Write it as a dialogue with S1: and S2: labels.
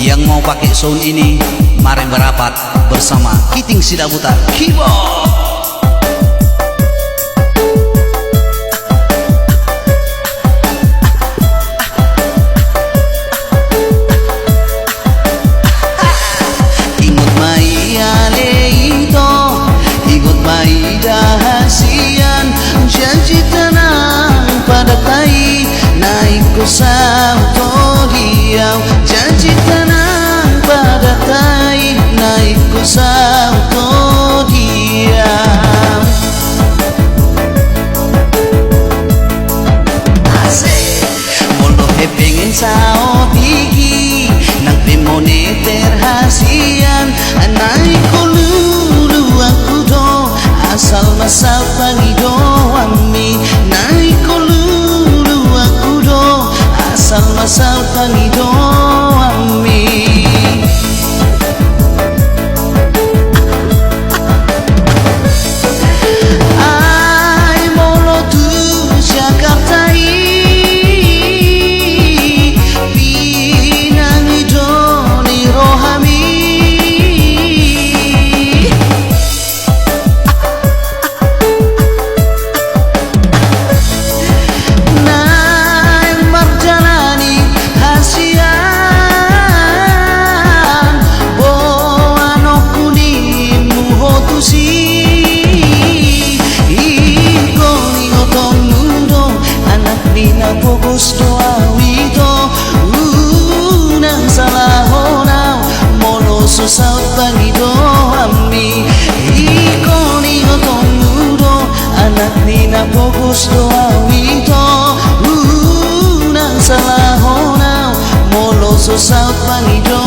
S1: Yang mau pakai sound ini, mari berapat bersama Kiting Sidabutar Keyboard.
S2: Janji tenang pada tai naik ku salto diam. Janji tenang pada tai naik ku salto diam. Asik molo pengen sao tinggi nang moneter hasian naik ku lulu aku do asal masal pangido ami naik kolulu aku do asal masal pangido ami. Ai molo tu Jakarta pinangido ni rohami. Fokus doa wito nang salah honau molo susah pangido ami ikoni otong mudo anak nina fokus doa wito nang salah honau molo susah pangido